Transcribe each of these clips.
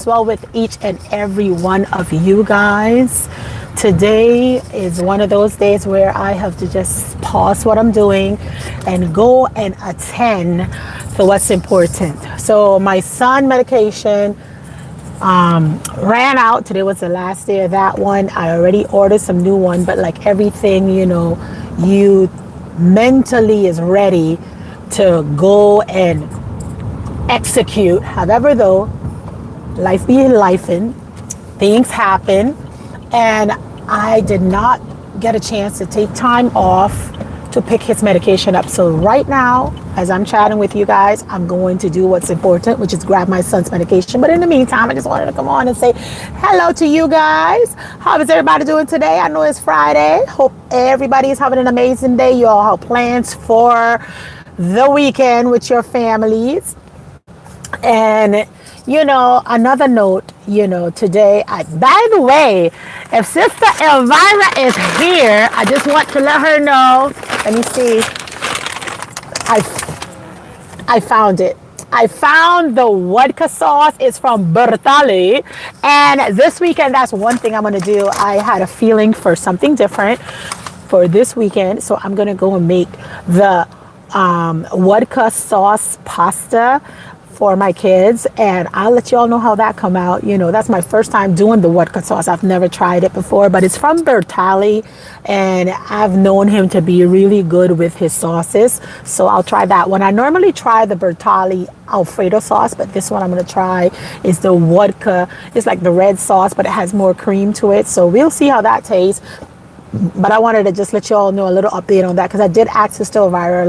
well with each and every one of you guys. Today is one of those days where I have to just pause what I'm doing and go and attend to what's important. So my son medication ran out. Today was the last day of that one. I already ordered some new one, but like everything, you mentally is ready to go and execute. However, though, life be lifing, things happen, and I did not get a chance to take time off to pick his medication up. So right now, as I'm chatting with you guys, I'm going to do what's important, which is grab my son's medication. But in the meantime, I just wanted to come on and say hello to you guys. How is everybody doing today? I know it's Friday. Hope everybody is having an amazing day. You all have plans for the weekend with your families. And another note, today, by the way, if Sister Elvira is here, I just want to let her know. Let me see. I found it. I found the vodka sauce. It's from Bertali. And this weekend, that's one thing I'm going to do. I had a feeling for something different for this weekend. So I'm going to go and make the vodka sauce pasta for my kids, and I'll let you all know how that come out. That's my first time doing the vodka sauce. I've never tried it before, but it's from Bertali, and I've known him to be really good with his sauces, so I'll try that one. I normally try the Bertali Alfredo sauce, but this one I'm going to try is the vodka. It's like the red sauce, but it has more cream to it, so we'll see how that tastes. But I wanted to just let you all know a little update on that, because I did ask Sister Elvira,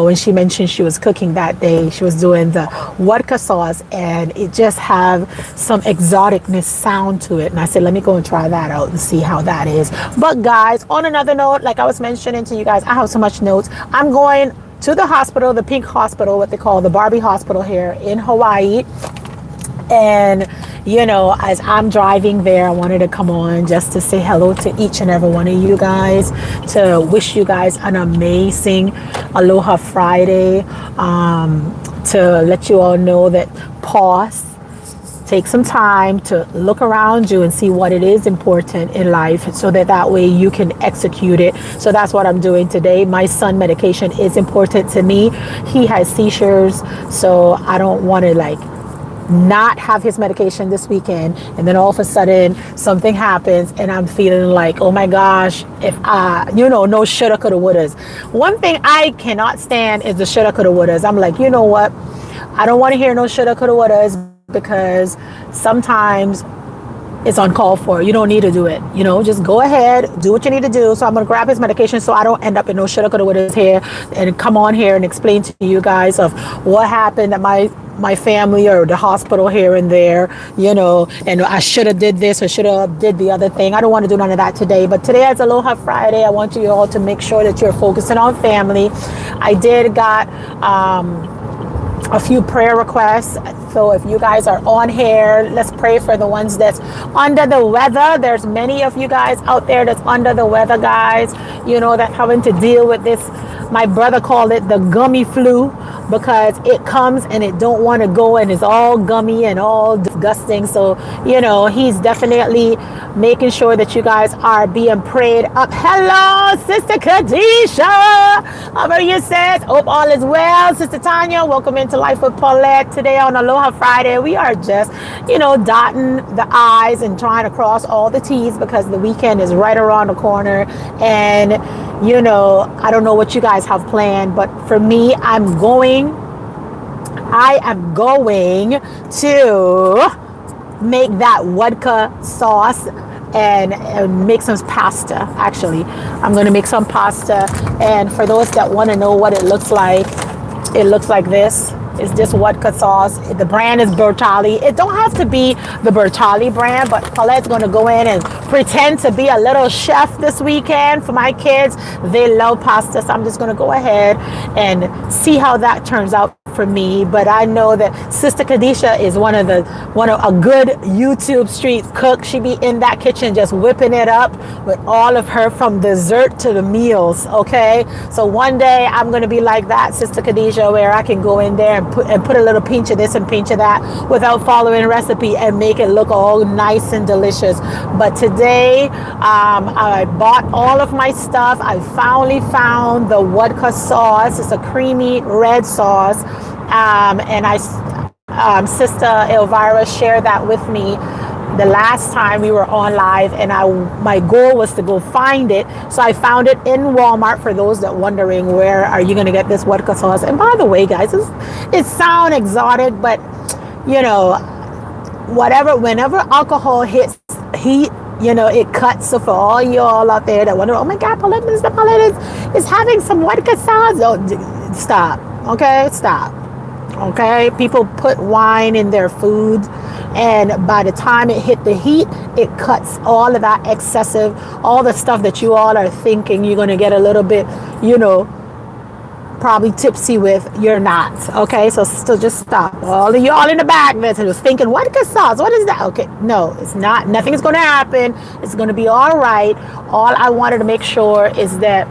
when she mentioned she was cooking that day, she was doing the vodka sauce, and it just have some exoticness sound to it. And I said, let me go and try that out and see how that is. But guys, on another note, like I was mentioning to you guys, I have so much notes. I'm going to the hospital, the pink hospital, what they call the Barbie hospital here in Hawaii. And as I'm driving there, I wanted to come on just to say hello to each and every one of you guys, to wish you guys an amazing Aloha Friday, to let you all know that pause, take some time to look around you and see what it is important in life, so that way you can execute it. So that's what I'm doing today. My son medication is important to me. He has seizures, so I don't want to not have his medication this weekend, and then all of a sudden something happens and I'm feeling like, oh my gosh, if no shoulda coulda wouldas. One thing I cannot stand is the shoulda coulda wouldas. I'm like, you know what, I don't want to hear no shoulda coulda wouldas, because sometimes it's uncalled for. You don't need to do it. Just go ahead, do what you need to do. So I'm going to grab his medication so I don't end up in no shoulda coulda wouldas here, and come on here and explain to you guys of what happened at my family or the hospital here and there, and I should have did this or should have did the other thing. I don't want to do none of that today. But today is Aloha Friday. I want you all to make sure that you're focusing on family. I did got a few prayer requests. So if you guys are on here, let's pray for the ones that's under the weather. There's many of you guys out there that's under the weather, guys, that having to deal with this. My brother called it the gummy flu, because it comes and it don't want to go, and it's all gummy and all disgusting. So, he's definitely making sure that you guys are being prayed up. Hello, Sister Kadisha. How are you, sis? Hope all is well. Sister Tanya, welcome into Life with Paulette. Today on Aloha Friday, we are just, dotting the I's and trying to cross all the T's, because the weekend is right around the corner. And, I don't know what you guys have planned, but for me, I am going to make that vodka sauce and make some pasta. Actually, I'm going to make some pasta. And for those that want to know what it looks like this. It's just vodka sauce. The brand is Bertali. It don't have to be the Bertali brand, but Paulette's going to go in and pretend to be a little chef this weekend for my kids. They love pasta, so I'm just going to go ahead and see how that turns out for me. But I know that Sister Kadisha is one of a good YouTube street cook. She be in that kitchen just whipping it up with all of her, from dessert to the meals. Okay, so one day I'm going to be like that, Sister Kadisha, where I can go in there and put a little pinch of this and pinch of that without following a recipe and make it look all nice and delicious. But today, I bought all of my stuff. I finally found the vodka sauce. It's a creamy red sauce. And Sister Elvira shared that with me the last time we were on live, and my goal was to go find it. So I found it in Walmart. For those that wondering, where are you going to get this vodka sauce? And by the way, guys, it sounds exotic, but you know, whenever alcohol hits heat, you know, it cuts. So for all y'all out there that wonder, oh my God, Paulette is having some vodka sauce. Oh, stop. Okay, stop. Okay, people put wine in their food, and by the time it hit the heat, it cuts all of that excessive, all the stuff that you all are thinking you're going to get a little bit, you know, probably tipsy with. You're not. Okay, so just stop. All of y'all in the back that was thinking, vodka sauce, what is that? Okay, no, it's not. Nothing is going to happen. It's going to be all right. All I wanted to make sure is that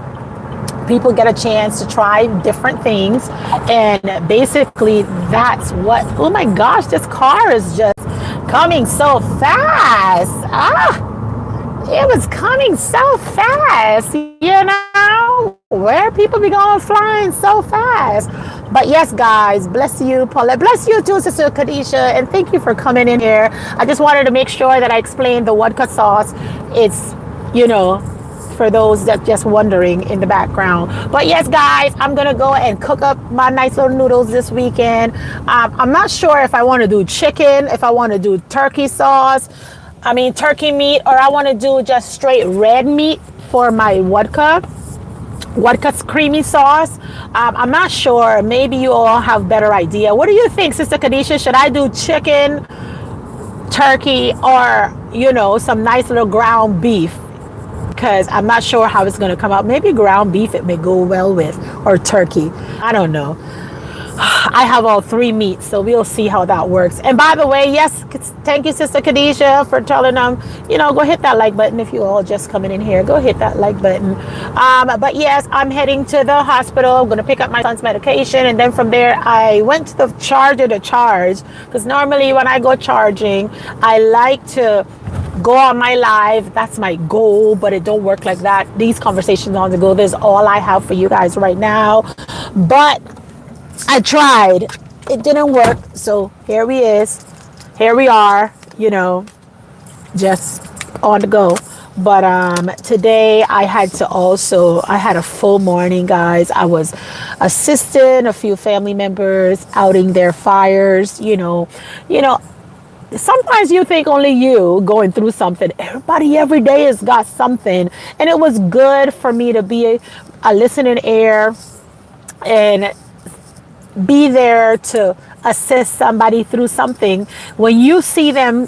people get a chance to try different things, and basically that's what. Oh my gosh, this car is just coming so fast. It was coming so fast, you know, where people be going flying so fast. But yes, guys, bless you, Paulette, bless you too, Sister Kadisha, and thank you for coming in here. I just wanted to make sure that I explained the vodka sauce. It's, you know, for those that just wondering in the background. But yes, guys, I'm gonna go and cook up my nice little noodles this weekend. I'm not sure if I want to do chicken, if I want to do turkey meat, or I want to do just straight red meat for my vodka's creamy sauce. I'm not sure. Maybe you all have better idea. What do you think, Sister Kadisha? Should I do chicken, turkey, or, you know, some nice little ground beef? Because I'm not sure how it's going to come out. Maybe ground beef it may go well with, or turkey. I don't know. I have all three meats, so we'll see how that works. And by the way, yes, thank you, Sister Kadisha, for telling them, you know, go hit that like button. If you all just coming in here, go hit that like button. But yes, I'm heading to the hospital. I'm going to pick up my son's medication, and then from there, I went to the charger to charge. Because normally when I go charging, I like to go on my live. That's my goal, but it don't work like that. These conversations on the go, there's all I have for you guys right now. But I tried. It didn't work. So here we are, you know, just on the go. But today I had a full morning, guys. I was assisting a few family members outing their fires, you know, sometimes you think only you going through something. Everybody every day has got something. And it was good for me to be a listening ear and be there to assist somebody through something. When you see them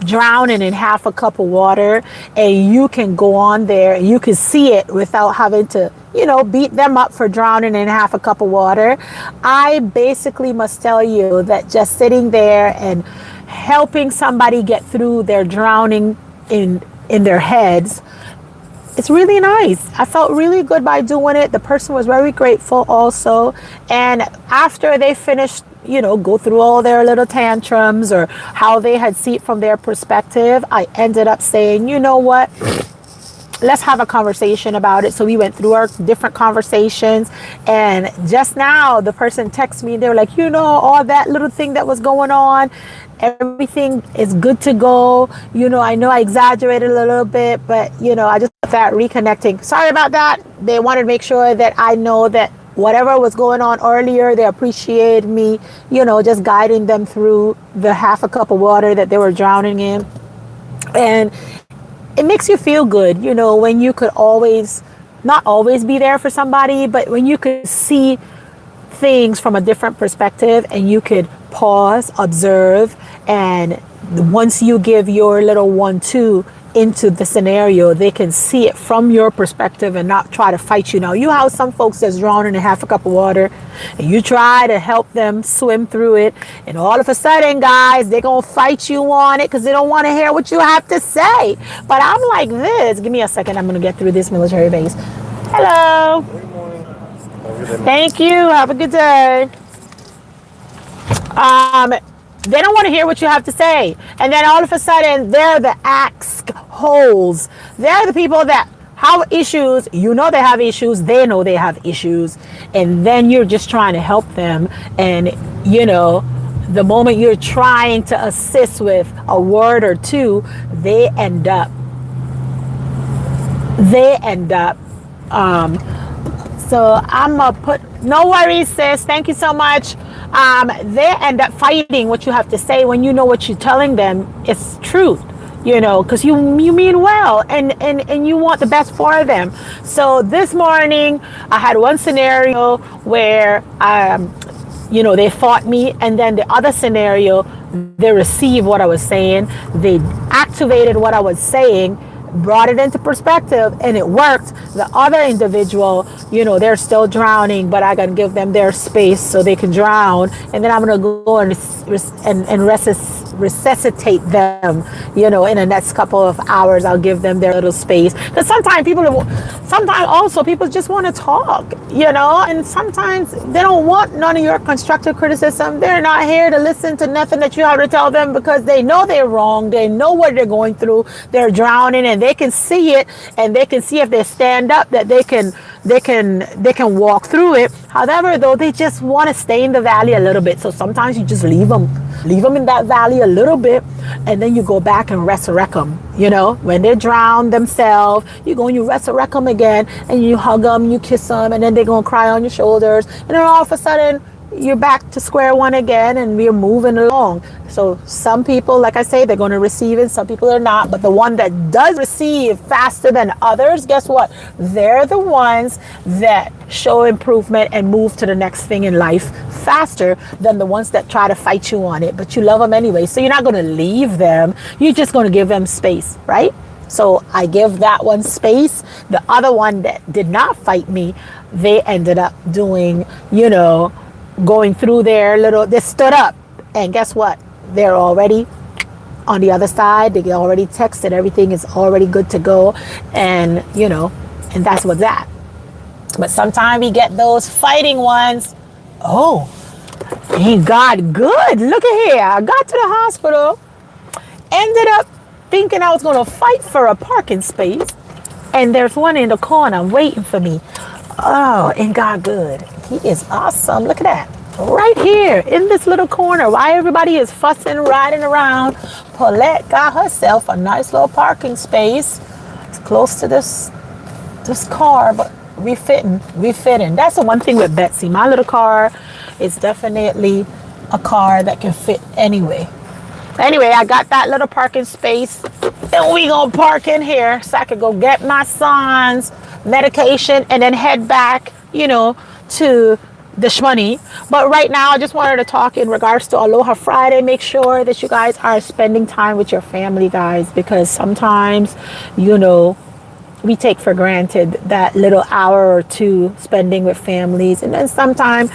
drowning in half a cup of water, and you can go on there, you can see it without having to, you know, beat them up for drowning in half a cup of water. I basically must tell you that just sitting there and helping somebody get through their drowning in their heads, it's really nice. I felt really good by doing it. The person was very grateful also. And after they finished, you know, go through all their little tantrums or how they had seen it from their perspective, I ended up saying, you know what? Let's have a conversation about it. So we went through our different conversations, and just now the person texted me. They were like, you know, all that little thing that was going on, everything is good to go. You know I exaggerated a little bit, but you know, I just that reconnecting. Sorry about that. They wanted to make sure that I know that whatever was going on earlier, they appreciated me, you know, just guiding them through the half a cup of water that they were drowning in. And it makes you feel good, you know, when you could not always be there for somebody, but when you could see things from a different perspective and you could pause, observe, and once you give your little 1-2 into the scenario, they can see it from your perspective and not try to fight you. Now, you have some folks that's drowning in half a cup of water, and you try to help them swim through it, and all of a sudden, guys, they're going to fight you on it because they don't want to hear what you have to say. But I'm like this. Give me a second. I'm going to get through this military base. Hello. Good morning. Thank you. Have a good day. They don't want to hear what you have to say. And then all of a sudden, they're the axe holes. They're the people that have issues. You know they have issues. They know they have issues. And then you're just trying to help them. And, the moment you're trying to assist with a word or two, they end up so I'm gonna put, no worries, sis. Thank you so much. They end up fighting what you have to say when you know what you're telling them is truth, because you mean well and you want the best for them. So this morning I had one scenario where, they fought me, and then the other scenario, they received what I was saying. They activated what I was saying, brought it into perspective, and it worked. The other individual, they're still drowning, but I gotta give them their space so they can drown, and then I'm gonna go and resuscitate them. In the next couple of hours, I'll give them their little space. Because sometimes also people just want to talk, and sometimes they don't want none of your constructive criticism. They're not here to listen to nothing that you have to tell them, because they know they're wrong. They know what they're going through. They're drowning, and they can see it, and they can see if they stand up that they can walk through it. However, though, they just want to stay in the valley a little bit. So sometimes you just leave them in that valley a little bit, and then you go back and resurrect them. When they drown themselves, you go and you resurrect them again, and you hug them, you kiss them, and then they're going to cry on your shoulders, and then all of a sudden you're back to square one again, and we're moving along. So some people, like I say, they're going to receive it. Some people are not. But the one that does receive faster than others, guess what? They're the ones that show improvement and move to the next thing in life faster than the ones that try to fight you on it. But you love them anyway. So you're not going to leave them. You're just going to give them space, right? So I give that one space. The other one that did not fight me, they ended up doing, going through they stood up, and guess what? They're already on the other side. They already texted. Everything is already good to go. And, and that's what's that. But sometimes we get those fighting ones. Oh, ain't God good? Look at here. I got to the hospital, ended up thinking I was going to fight for a parking space, and there's one in the corner waiting for me. Oh, ain't God good? He is awesome. Look at that. Right here in this little corner. Why everybody is fussing, riding around. Paulette got herself a nice little parking space. It's close to this car, but refitting. That's the one thing with Betsy. My little car is definitely a car that can fit anyway. Anyway, I got that little parking space, and we gonna park in here so I could go get my son's medication and then head back, to the shmoney. But right now, I just wanted to talk in regards to Aloha Friday. Make sure that you guys are spending time with your family, guys, because sometimes, we take for granted that little hour or two spending with families. And then sometimes,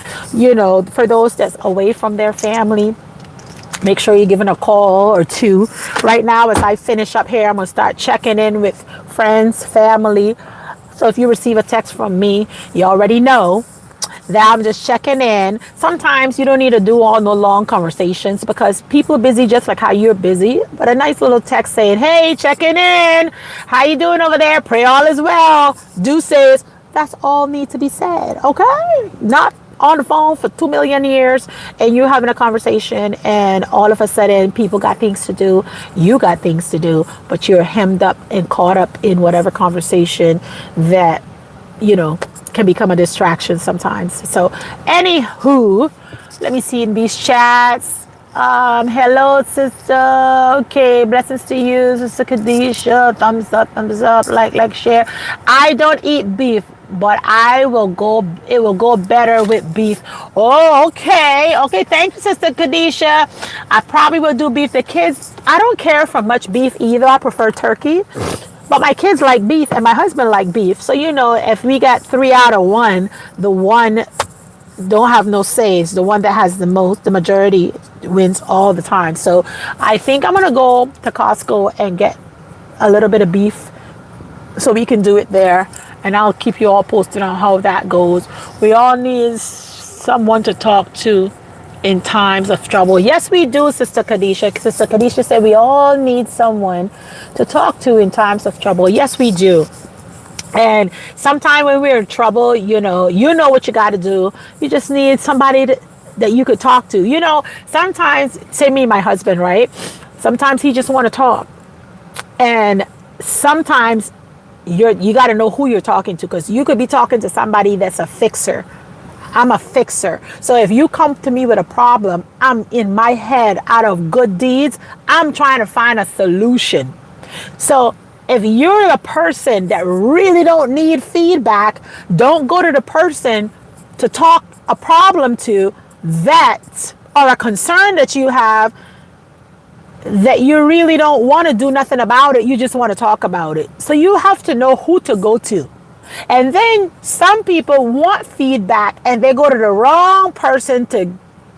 for those that's away from their family, make sure you're giving a call or two. Right now, as I finish up here, I'm going to start checking in with friends, family. So if you receive a text from me, you already know that I'm just checking in. Sometimes you don't need to do no long conversations, because people are busy just like how you're busy. But a nice little text saying, hey, checking in. How you doing over there? Pray all is well. Deuces. That's all need to be said. Okay? Not on the phone for 2 million years, and you're having a conversation, and all of a sudden people got things to do. You got things to do, but you're hemmed up and caught up in whatever conversation that, can become a distraction sometimes. So anywho, let me see in these chats. Hello, sister. Okay, blessings to you, Sister Kadisha. Thumbs up, like, share. I don't eat beef, but it will go better with beef. Oh, okay. Thank you, Sister Kadisha. I probably will do beef. The kids, I don't care for much beef either. I prefer turkey. But my kids like beef, and my husband like beef. So, if we got 3 out of 1, the one don't have no says. The one that has the majority wins all the time. So I think I'm going to go to Costco and get a little bit of beef so we can do it there. And I'll keep you all posted on how that goes. We all need someone to talk to in times of trouble. Yes, we do, Sister Kadisha. Sister Kadisha said we all need someone to talk to in times of trouble. Yes, we do. And sometime when we're in trouble, you know what you got to do. You just need somebody that you could talk to. Sometimes, say me, my husband, right? Sometimes he just want to talk. And sometimes you got to know who you're talking to, because you could be talking to somebody that's a fixer. I'm a fixer. So if you come to me with a problem, I'm in my head, out of good deeds, I'm trying to find a solution. So if you're the person that really don't need feedback, don't go to the person to talk a problem to that, or a concern that you have, that you really don't want to do nothing about it. You just want to talk about it. So you have to know who to go to. And then some people want feedback and they go to the wrong person to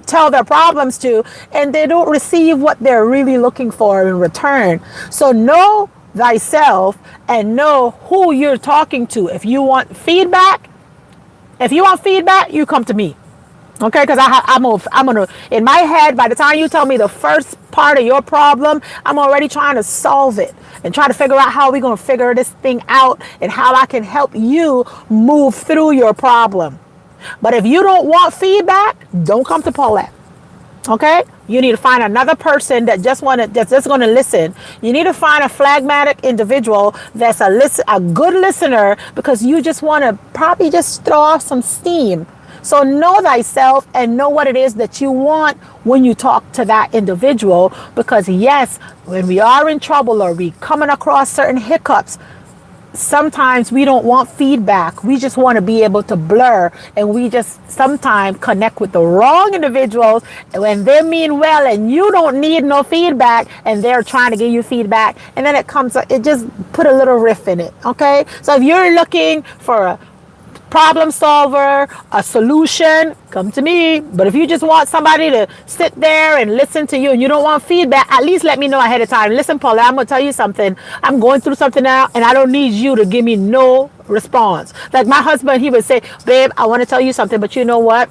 tell their problems to, and they don't receive what they're really looking for in return. So know thyself and know who you're talking to. If you want feedback, you come to me. Okay, because I'm gonna, in my head, by the time you tell me the first part of your problem, I'm already trying to solve it and try to figure out how we're gonna figure this thing out and how I can help you move through your problem. But if you don't want feedback, don't come to Paulette. Okay, you need to find another person that's just going to listen. You need to find a phlegmatic individual that's a good listener, because you just want to probably just throw off some steam. So know thyself and know what it is that you want when you talk to that individual. Because yes, when we are in trouble or we coming across certain hiccups, sometimes we don't want feedback. We just want to be able to blur, and we just sometimes connect with the wrong individuals when they mean well and you don't need no feedback and they're trying to give you feedback, and then it just put a little riff in it. Okay, so if you're looking for a problem solver, a solution, come to me. But if you just want somebody to sit there and listen to you and you don't want feedback, at least let me know ahead of time. Listen, Paula, I'm going to tell you something. I'm going through something now and I don't need you to give me no response. Like my husband, he would say, babe, I want to tell you something, but you know what?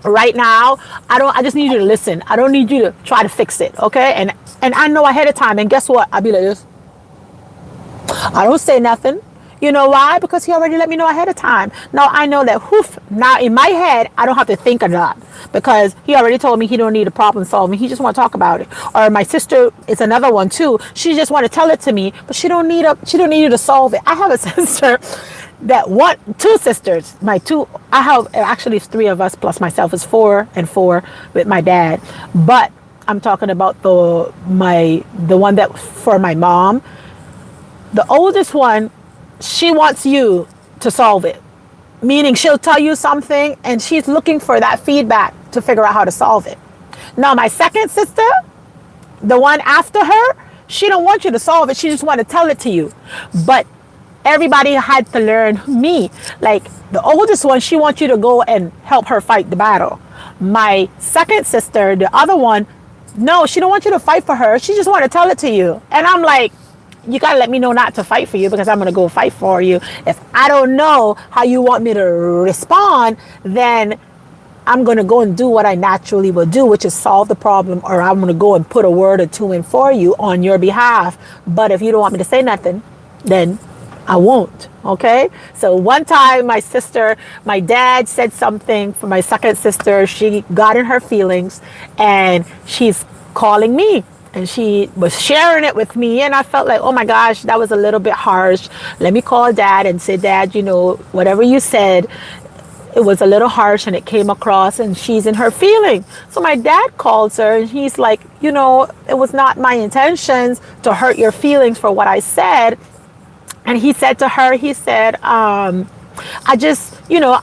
Right now, I just need you to listen. I don't need you to try to fix it. Okay. And I know ahead of time. And guess what? I'll be like this. I don't say nothing. You know why? Because he already let me know ahead of time. Now I know that, now in my head, I don't have to think of that, because he already told me he don't need a problem solving. He just want to talk about it. Or my sister is another one too. She just want to tell it to me, but she don't need you to solve it. I have a sister two sisters. I have, actually it's 3 of us plus myself. It's 4 and 4 with my dad. But I'm talking about the one that for my mom. The oldest one, she wants you to solve it. Meaning she'll tell you something and she's looking for that feedback to figure out how to solve it. Now my second sister, the one after her, she don't want you to solve it. She just want to tell it to you. But everybody had to learn me. Like the oldest one, she wants you to go and help her fight the battle. My second sister, the other one, no, she don't want you to fight for her. She just want to tell it to you. And I'm like, you got to let me know not to fight for you, because I'm going to go fight for you. If I don't know how you want me to respond, then I'm going to go and do what I naturally will do, which is solve the problem, or I'm going to go and put a word or two in for you on your behalf. But if you don't want me to say nothing, then I won't. Okay. So one time my dad said something for my second sister. She got in her feelings and she's calling me. And she was sharing it with me, and I felt like, oh my gosh, that was a little bit harsh. Let me call Dad and say, Dad, whatever you said, it was a little harsh and it came across, and she's in her feeling. So my dad calls her and he's like, it was not my intentions to hurt your feelings for what I said. And he said to her,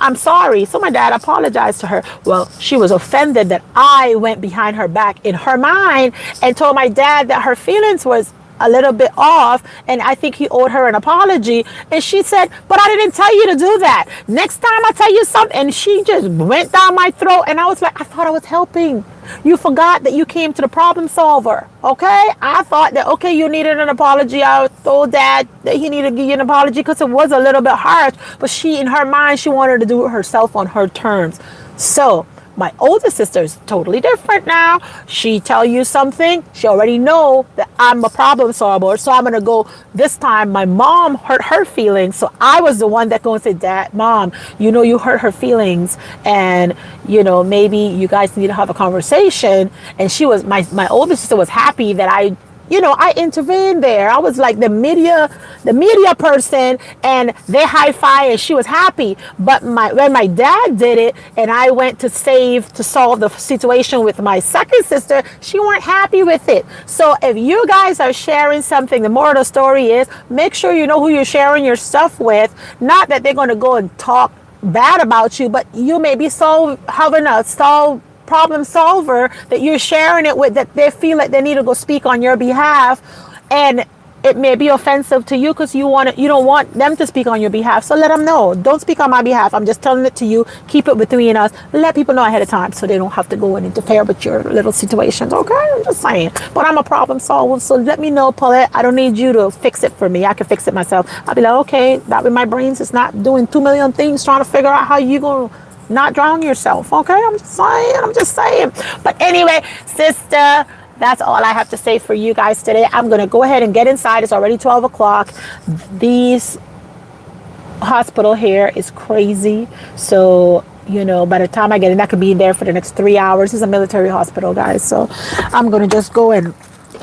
I'm sorry. So my dad apologized to her. Well, she was offended that I went behind her back in her mind and told my dad that her feelings was a little bit off, and I think he owed her an apology. And she said, but I didn't tell you to do that. Next time I tell you something. And she just went down my throat, and I was like, I thought I was helping. You forgot that you came to the problem solver. Okay, I thought that, okay, you needed an apology. I told Dad that he needed to give you an apology because it was a little bit harsh, but she, in her mind, she wanted to do it herself on her terms. So My older sister is totally different now. She tell you something, she already know that I'm a problem solver. So I'm gonna go this time. My mom hurt her feelings, so I was the one that go and say, Dad, Mom, you hurt her feelings, and maybe you guys need to have a conversation. And she was my older sister was happy that I intervened there. I was like the media person, and they high-five, and she was happy. But when my dad did it, and I went to solve the situation with my second sister, she weren't happy with it. So if you guys are sharing something, the moral of the story is, make sure you know who you're sharing your stuff with. Not that they're going to go and talk bad about you, but you may be having a problem solver that you're sharing it with, that they feel like they need to go speak on your behalf, and it may be offensive to you because you don't want them to speak on your behalf. So let them know, don't speak on my behalf. I'm just telling it to you. Keep it between us. Let people know ahead of time so they don't have to go and interfere with your little situations. Okay, I'm just saying. But I'm a problem solver, so let me know, Paulette. I don't need you to fix it for me. I can fix it myself. I'll be like, okay, that with my brains is not doing 2 million things trying to figure out how you gonna not drown yourself. Okay, I'm just saying. But anyway, sister, that's all I have to say for you guys today. I'm gonna go ahead and get inside. It's already 12 o'clock. These hospital here is crazy. So by the time I get in, I could be there for the next 3 hours. It's a military hospital, guys. So I'm gonna just go and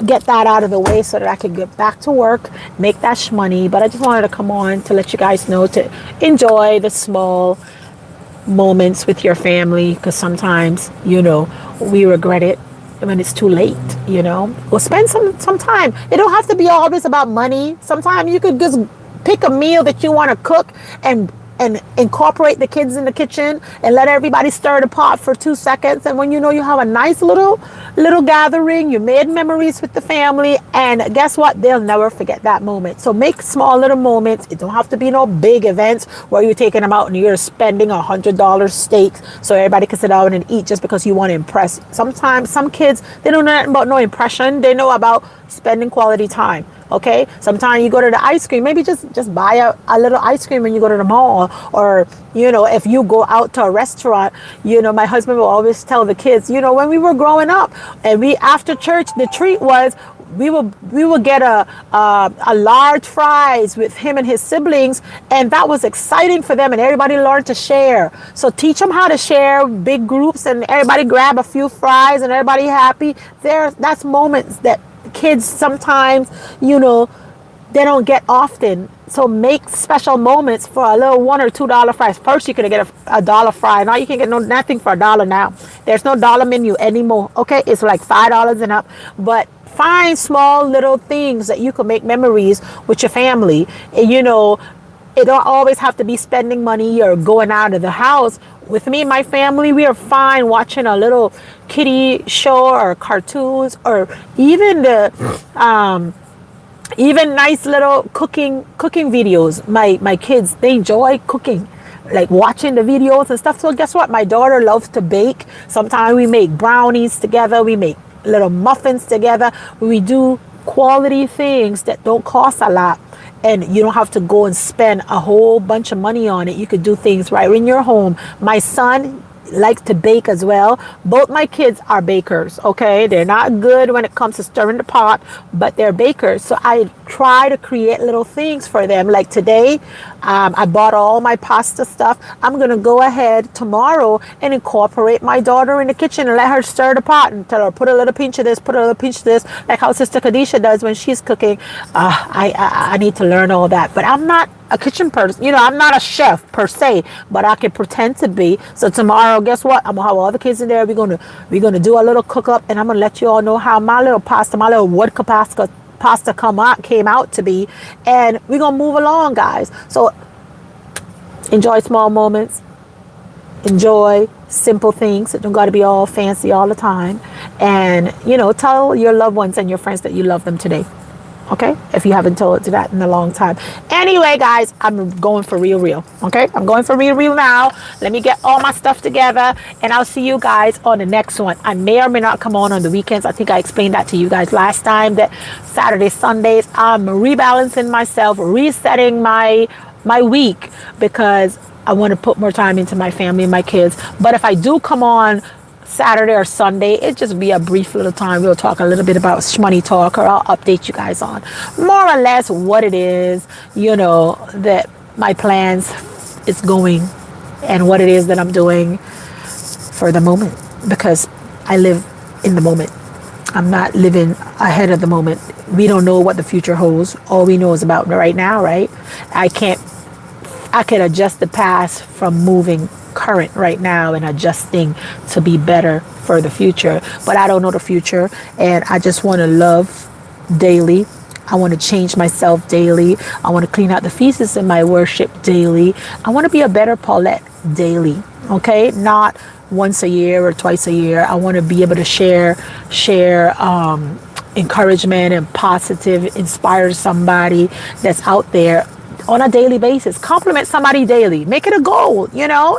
get that out of the way so that I can get back to work, make that shmoney. But I just wanted to come on to let you guys know to enjoy the small moments with your family, because sometimes we regret it when it's too late. We'll spend some time. It don't have to be always about money. Sometimes you could just pick a meal that you want to cook and incorporate the kids in the kitchen and let everybody stir the pot for 2 seconds, and when you have a nice little gathering, you made memories with the family, and guess what, they'll never forget that moment. So make small little moments. It don't have to be no big events where you're taking them out and you're spending $100 steaks so everybody can sit down and eat just because you want to impress. Sometimes some kids, they don't know nothing about no impression. They know about spending quality time. Okay, sometimes you go to the ice cream, maybe just buy a little ice cream when you go to the mall, or if you go out to a restaurant. My husband will always tell the kids, when we were growing up, and after church, the treat was we will get a large fries with him and his siblings, and that was exciting for them, and everybody learned to share. So teach them how to share big groups, and everybody grab a few fries, and everybody happy. That's moments that kids sometimes they don't get often. So make special moments for a little $1 or $2 fries. First you could get a dollar fry. Now you can get nothing for $1 now. There's no dollar menu anymore. Okay, it's like $5 and up. But find small little things that you can make memories with your family. And, it don't always have to be spending money or going out of the house. With me and my family, we are fine watching a little kiddie show or cartoons, or even even nice little cooking videos. My kids, they enjoy cooking, like watching the videos and stuff. So guess what? My daughter loves to bake. Sometimes we make brownies together. We make little muffins together. We do quality things that don't cost a lot. And you don't have to go and spend a whole bunch of money on it. You could do things right in your home. My son likes to bake as well. Both my kids are bakers, okay? They're not good when it comes to stirring the pot, but they're bakers. So I try to create little things for them. Like today, I bought all my pasta stuff. I'm going to go ahead tomorrow and incorporate my daughter in the kitchen and let her stir the pot and tell her, put a little pinch of this, put a little pinch of this, like how Sister Kadisha does when she's cooking. I need to learn all that. But I'm not a kitchen person. I'm not a chef per se, but I can pretend to be. So tomorrow, guess what? I'm gonna have all the kids in there. We're gonna do a little cook up, and I'm gonna let you all know how my little vodka pasta came out to be, and we're gonna move along, guys. So enjoy small moments. Enjoy simple things. It don't got to be all fancy all the time. And tell your loved ones and your friends that you love them today. Okay, if you haven't told it that in a long time. Anyway, guys, I'm going for real. Okay, I'm going for real now. Let me get all my stuff together, and I'll see you guys on the next one. I may or may not come on the weekends. I think I explained that to you guys last time, that Saturdays, Sundays, I'm rebalancing myself, resetting my week, because I want to put more time into my family and my kids. But if I do come on Saturday or Sunday, it just be a brief little time. We'll talk a little bit about Shmoney Talk, or I'll update you guys on more or less what it is, that my plans is going, and what it is that I'm doing for the moment, because I live in the moment. I'm not living ahead of the moment. We don't know what the future holds. All we know is about right now, right? I can adjust the past from moving current right now and adjusting to be better for the future. But I don't know the future, and I just want to love daily. I want to change myself daily. I want to clean out the feces in my worship daily. I want to be a better Paulette daily. Okay, not once a year or twice a year. I want to be able to share encouragement and positive, inspire somebody that's out there on a daily basis. Compliment somebody daily. Make it a goal,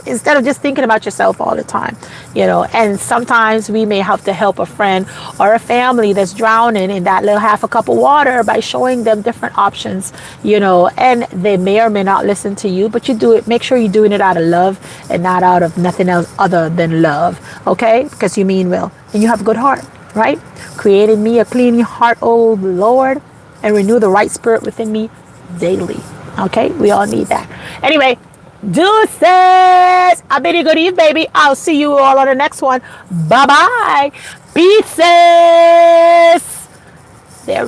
instead of just thinking about yourself all the time, And sometimes we may have to help a friend or a family that's drowning in that little half a cup of water by showing them different options, and they may or may not listen to you, but you do it. Make sure you're doing it out of love and not out of nothing else other than love, okay? Because you mean well and you have a good heart, right? Created me a clean heart, O Lord, and renew the right spirit within me daily. Okay, we all need that. Anyway, deuces. I bid you good eve, baby. I'll see you all on the next one. Bye-bye. Pieces.